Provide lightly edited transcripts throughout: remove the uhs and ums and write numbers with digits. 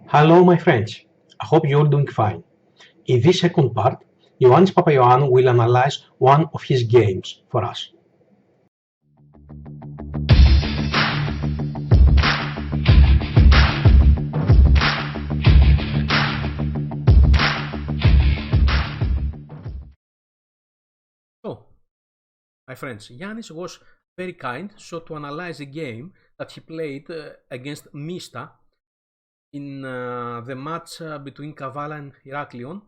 Hello, my friends. I hope you're doing fine. In this second part, Giannis Papaioannou will analyze one of his games for us. So, my friends, Giannis was very kind to analyze a game that he played against Mista in the match between Kavala and Heraklion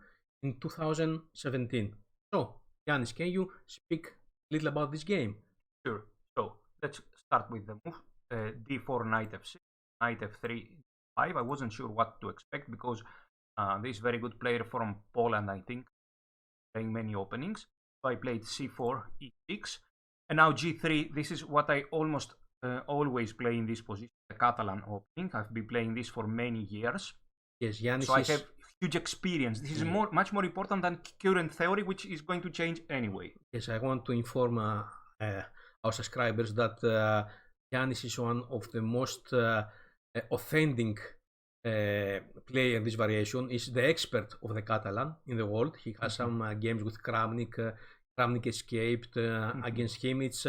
in 2017. So, Giannis, can you speak a little about this game? Sure. So let's start with the move. D4, knight f6, knight f3, 5. I wasn't sure what to expect because this very good player from Poland, I think, playing many openings. So I played c4, e6, and now g3. This is what I almost always play in this position, the Catalan opening. I've been playing this for many years. Yes, Giannis so I have huge experience. This is much more important than current theory, which is going to change anyway. Yes, I want to inform our subscribers that Giannis is one of the most authentic player in this variation. Is the expert of the Catalan in the world. He has some games with Kramnik. Kramnik escaped against him. It's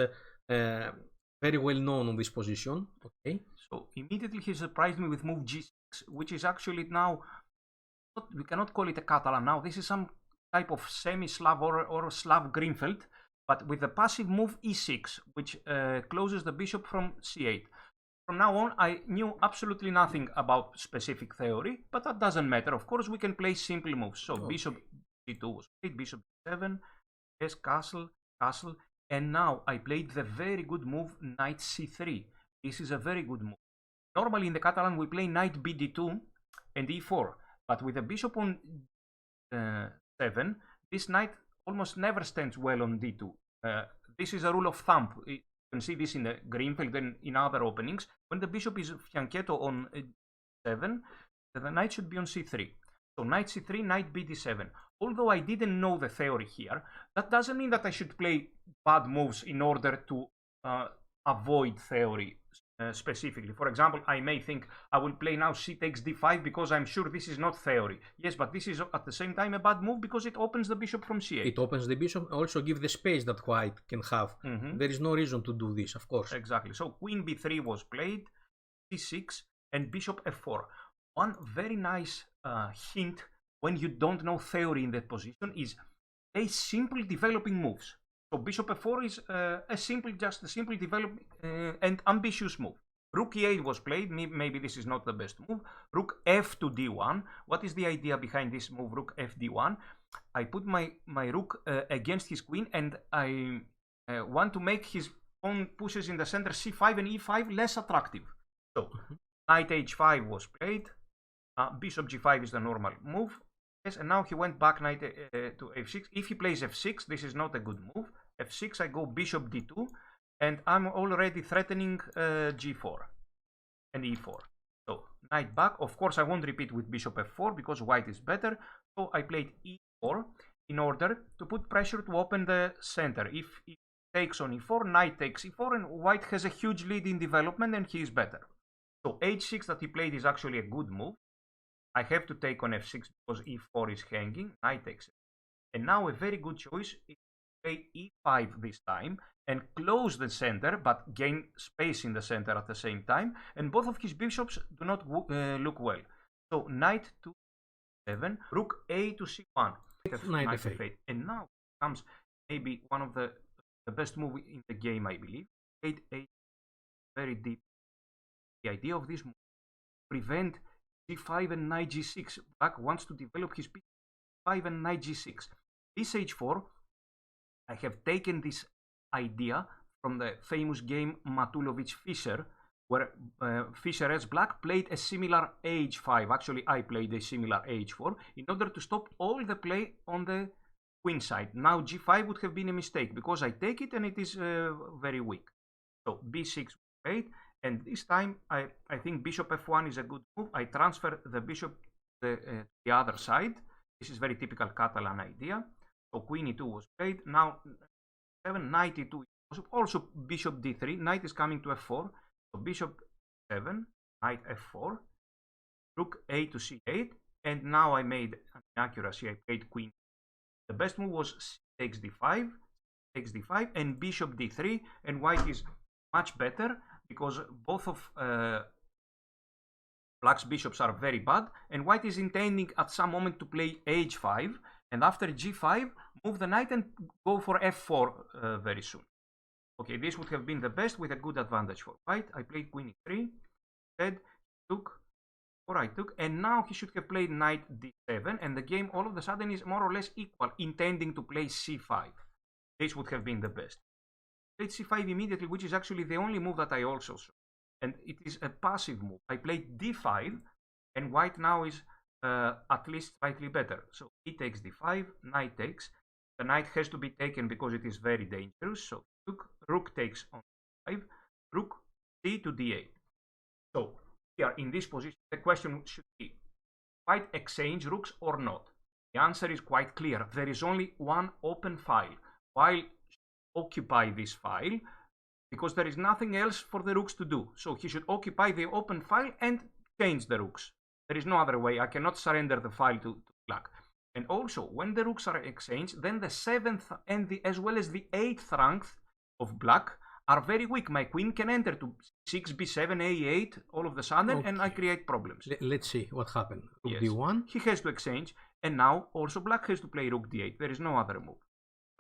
very well known on this position. Okay. So immediately he surprised me with move g6, which is actually now, we cannot call it a Catalan now. This is some type of semi-Slav or Slav Greenfeld, but with the passive move e6, which closes the bishop from c8. From now on, I knew absolutely nothing about specific theory, but that doesn't matter. Of course, we can play simple moves. So bishop g2 was played, bishop g7, yes, castle, castle, and now I played the very good move knight c3. This is a very good move. Normally in the Catalan we play knight bd2 and e4, but with the bishop on 7, this knight almost never stands well on d2. This is a rule of thumb. You can see this in the Greenfeld and in other openings. When the bishop is fianchetto on 7, the knight should be on c3. So knight c3, knight bd7. Although I didn't know the theory here, that doesn't mean that I should play bad moves in order to avoid theory specifically. For example, I may think I will play now c takes d5 because I'm sure this is not theory. Yes, but this is at the same time a bad move because it opens the bishop from c8. It opens the bishop, also give the space that white can have. There is no reason to do this, of course. Exactly. So queen b3 was played, c6, and bishop f4. One very nice hint when you don't know theory in that position is play simple developing moves. So bishop f4 is just a simple developing and ambitious move. Rook e8 was played. Maybe this is not the best move. Rook f to d1. What is the idea behind this move, rook f d1? I put my rook against his queen, and I want to make his own pushes in the center c5 and e5 less attractive. So knight h5 was played. Bishop g5 is the normal move. Yes, and now he went back knight to f6. If he plays f6, this is not a good move. f6, I go bishop d2, and I'm already threatening g4 and e4. So knight back. Of course, I won't repeat with bishop f4 because white is better. So I played e4 in order to put pressure to open the center. If he takes on e4, knight takes e4, and white has a huge lead in development, and he is better. So h6 that he played is actually a good move. I have to take on f6 because e4 is hanging, knight takes it. And now a very good choice is to play e5 this time and close the center but gain space in the center at the same time. And both of his bishops do not look well. So knight to 7, rook a to c1, knight f8. And now comes maybe one of the best moves in the game, I believe. 8-8, very deep. The idea of this move prevent g5 and knight g6. Black wants to develop his piece. 5 and knight g6. This h4, I have taken this idea from the famous game Matulovic-Fischer, where Fischer as black played a similar h5. Actually, I played a similar h4 in order to stop all the play on the queen side. Now g5 would have been a mistake because I take it and it is very weak. So b6 played. And this time, I think bishop f1 is a good move. I transfer the bishop to the other side. This is very typical Catalan idea. So queen e2 was played. Now 7, knight e2. Also bishop d3. Knight is coming to f4. So bishop 7, knight f4. rook a to c8, and now I made an inaccuracy. I played queen. The best move was c takes d5, takes d5, and bishop d3, and white is much better because both of black's bishops are very bad, and white is intending at some moment to play h5, and after g5, move the knight and go for f4 very soon. Okay, this would have been the best with a good advantage for white. I played queen e3, instead took, or I took, and now he should have played knight d7, and the game all of a sudden is more or less equal, intending to play c5. This would have been the best. Played c5 immediately, which is actually the only move that I also saw. And it is a passive move. I played d5, and white now is at least slightly better. So he takes d5, knight takes. The knight has to be taken because it is very dangerous. So rook takes on d5, rook c to d8. So here in this position, the question should be, white exchange rooks or not? The answer is quite clear. There is only one open file. While occupy this file, because there is nothing else for the rooks to do. So he should occupy the open file and change the rooks. There is no other way. I cannot surrender the file to black. And also, when the rooks are exchanged, then the 7th and as well as the 8th rank of black are very weak. My queen can enter to 6, b7, a8 all of a sudden, and I create problems. Let's see what happened. Rook yes. d1. He has to exchange, and now also black has to play rook d8. There is no other move.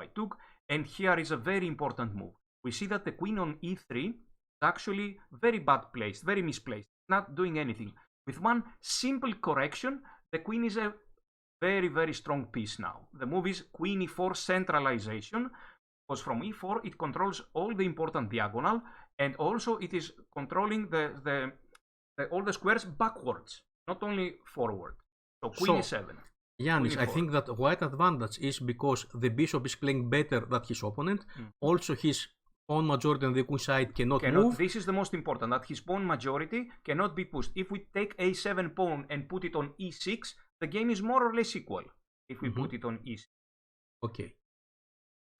I took, and here is a very important move. We see that the queen on e3 is actually very bad placed, very misplaced, not doing anything. With one simple correction, the queen is a very, very strong piece now. The move is queen e4 centralization, because from e4 it controls all the important diagonal, and also it is controlling all the squares backwards, not only forward. So queen e7. Giannis, I think that white advantage is because the bishop is playing better than his opponent. Also, his pawn majority on the queen side cannot move. This is the most important, that his pawn majority cannot be pushed. If we take a7 pawn and put it on e6, the game is more or less equal. If we put it on e6. Okay.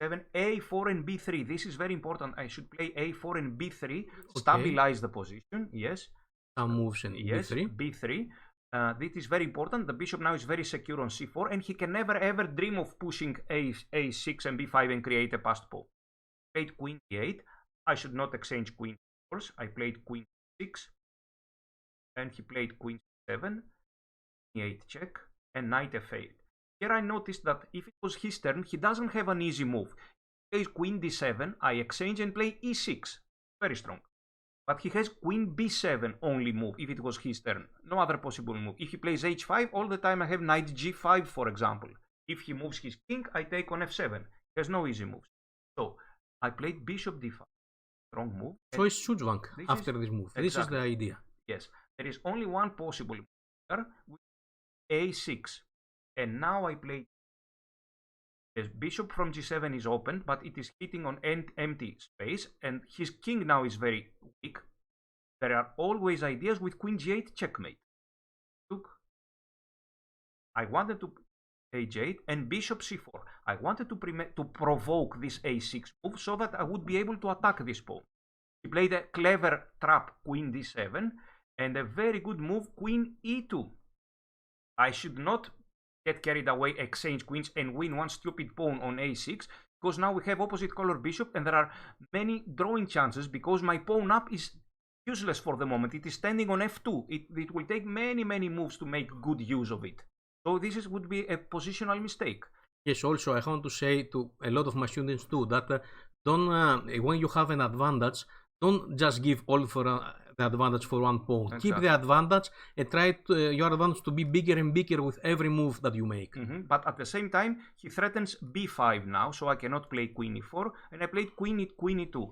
7, a4 and b3. This is very important. I should play a4 and b3, stabilize the position. Yes. Some moves in yes, b3. b3. This is very important. The bishop now is very secure on c4, and he can never ever dream of pushing a6 and b5 and create a passed pawn. Played queen d8. I should not exchange queen, of course. I played queen 6, and he played queen 7, e8 check, and knight f8. Here I noticed that if it was his turn, he doesn't have an easy move. He plays queen d7, I exchange and play e6. Very strong. But he has queen b7 only move if it was his turn. No other possible move. If he plays h5, all the time I have knight g5, for example. If he moves his king, I take on f7. He has no easy moves. So I played bishop d5. Strong move. So it's Schuzbank after this move. Exactly. This is the idea. Yes. There is only one possible move here, with a6. And now I play. The bishop from g7 is open, but it is hitting on empty space, and his king now is very weak. There are always ideas with queen g8 checkmate. Look, I wanted to h8 and bishop c4. I wanted to provoke this a6 move so that I would be able to attack this pawn. He played a clever trap queen d7 and a very good move queen e2. I should not get carried away, exchange queens and win one stupid pawn on a6, because now we have opposite color bishop and there are many drawing chances because my pawn up is useless for the moment. It is standing on f2. It will take many moves to make good use of it. So this would be a positional mistake. Yes, also I want to say to a lot of my students too that when you have an advantage, don't just give all for the advantage for one pawn. Exactly. Keep the advantage and try your advantage to be bigger and bigger with every move that you make. But at the same time, he threatens b5 now, so I cannot play queen e4, and I played queen e2.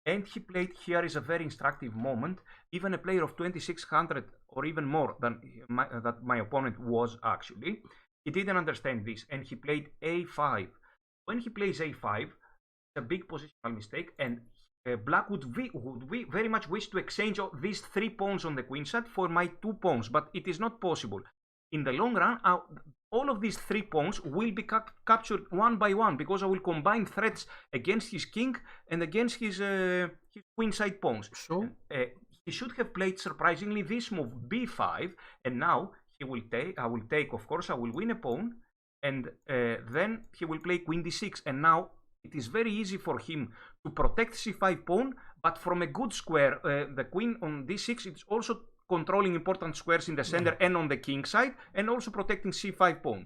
And he played, here is a very instructive moment, even a player of 2600 or even more than my opponent was actually. He didn't understand this, and he played a5. When he plays a5, it's a big positional mistake, and black would very much wish to exchange these 3 pawns on the queen side for my 2 pawns, but it is not possible. In the long run, all of these 3 pawns will be captured one by one because I will combine threats against his king and against his queen side pawns. So he should have played surprisingly this move, b5, and now he will take, I will take, of course, I will win a pawn, and then he will play queen d6, and now it is very easy for him to protect c5 pawn, but from a good square. The queen on d6 is also controlling important squares in the center and on the king side, and also protecting c5 pawn.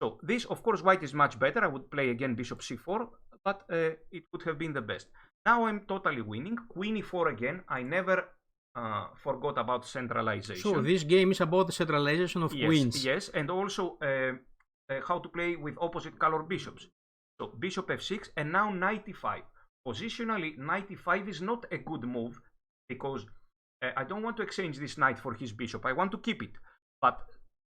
So this, of course, white is much better. I would play again bishop c4, but it would have been the best. Now I'm totally winning. Queen e4 again. I never forgot about centralization. So this game is about the centralization of queens. Yes, and also how to play with opposite color bishops. So bishop f6, and now knight e5. Positionally, knight e5 is not a good move because I don't want to exchange this knight for his bishop. I want to keep it, but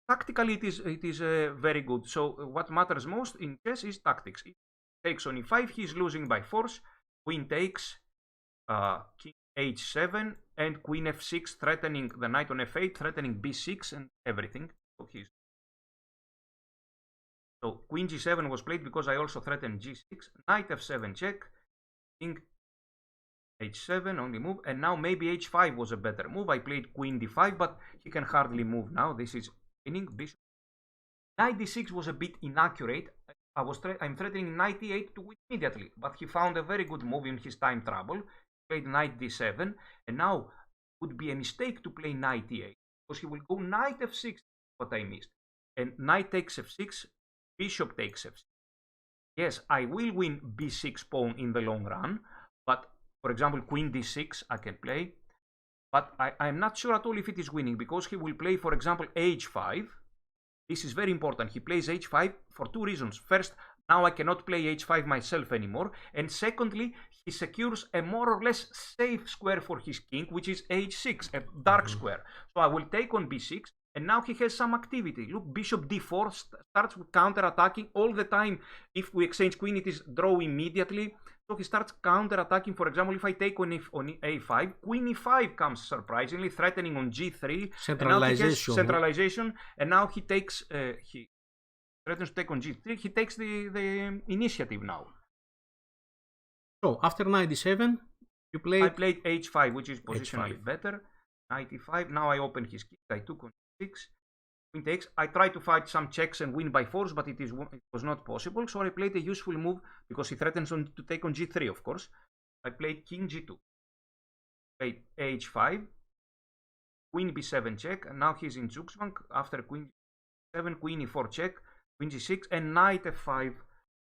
tactically it is very good. So what matters most in chess is tactics. If he takes on e5, he is losing by force. Queen takes, king h7, and queen f6, threatening the knight on f8, threatening b6 and everything. So queen g7 was played because I also threatened g6. Knight f7 check, king h7 only move, and now maybe h5 was a better move. I played queen d5, but he can hardly move now. This is winning. Bishop knight d6 was a bit inaccurate. I'm threatening knight e8 to win immediately, but he found a very good move in his time trouble. Played knight d7, and now would be a mistake to play knight e8 because he will go knight f6. What I missed, and knight takes f6, bishop takes f6. Yes, I will win b6 pawn in the long run, but for example, queen d6 I can play, but I'm not sure at all if it is winning because he will play, for example, h5. This is very important. He plays h5 for two reasons. First, now I cannot play h5 myself anymore, and secondly, he secures a more or less safe square for his king, which is h6, a dark square. So I will take on b6, and now he has some activity. Look, bishop d4 starts with counter-attacking all the time. If we exchange queen, it is draw immediately. So he starts counter-attacking. For example, if I take on a5, queen e5 comes surprisingly, threatening on g3. Centralization. And now he takes, he threatens to take on g3. He takes the initiative now. So after knight d7, you played... I played h5, which is positionally better. Knight e5. Now I open his king. I took on 6. Queen takes. I tried to fight some checks and win by force, but it was not possible. So I played a useful move because he threatens to take on g3, of course. I played king g2. Played h5. Queen b7 check. And now he's in Zugzwang. After queen g7, queen e4 check. Queen g6 and knight f5.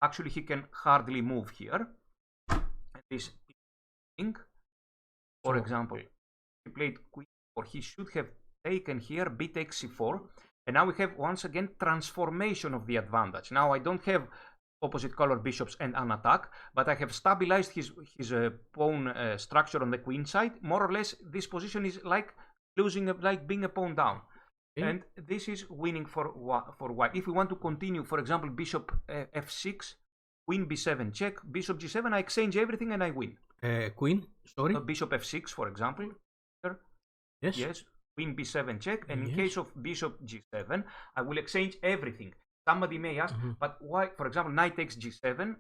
Actually, he can hardly move here. And this king. For example, he played queen, or he should have taken here, b takes c4, and now we have once again transformation of the advantage. Now I don't have opposite color bishops and an attack, but I have stabilized his pawn structure on the queen side. More or less, this position is like losing, like being a pawn down, and this is winning for white. If we want to continue, for example, bishop f6, queen b7 check, bishop g7, I exchange everything and I win. Queen, sorry? Bishop f6, for example. Yes. Queen b7 check, and in case of bishop g7, I will exchange everything. Somebody may ask, but why? For example, knight takes g7,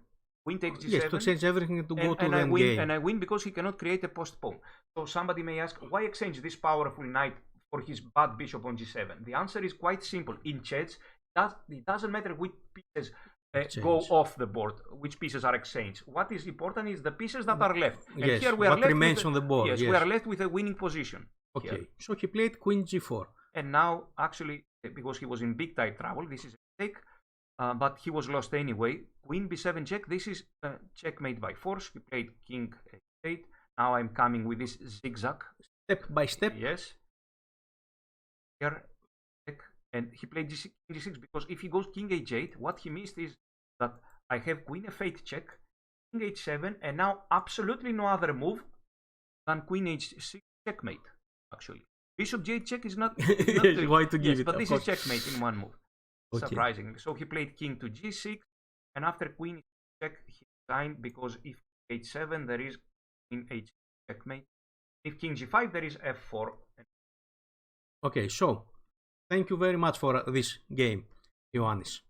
queen takes g7. Yes, to exchange everything to go to the end game. And I win because he cannot create a post pawn. So somebody may ask, why exchange this powerful knight for his bad bishop on g7? The answer is quite simple. In chess, it doesn't matter which pieces go off the board, which pieces are exchanged. What is important is the pieces that are left. And yes, here we are what left remains on the board. Yes, we are left with a winning position. Okay, here. So he played queen g4. And now, actually, because he was in big time trouble, this is a mistake, but he was lost anyway. Queen b7 check, this is checkmate by force. He played king h8. Now I'm coming with this zigzag. Step by step. Yes. Here, check. And he played g6 because if he goes king h8, what he missed is that I have queen f8 check, king h7, and now absolutely no other move than queen h6 checkmate. Actually, bishop g8 check is not why to give it, but this is checkmate in one move. Okay. Surprisingly, so he played king to g6, and after queen check he signed because if h7 there is queen h checkmate. If king g5 there is f4. Okay, so thank you very much for this game, Ioannis,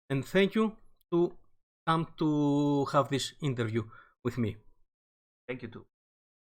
and thank you to come to have this interview with me. Thank you too.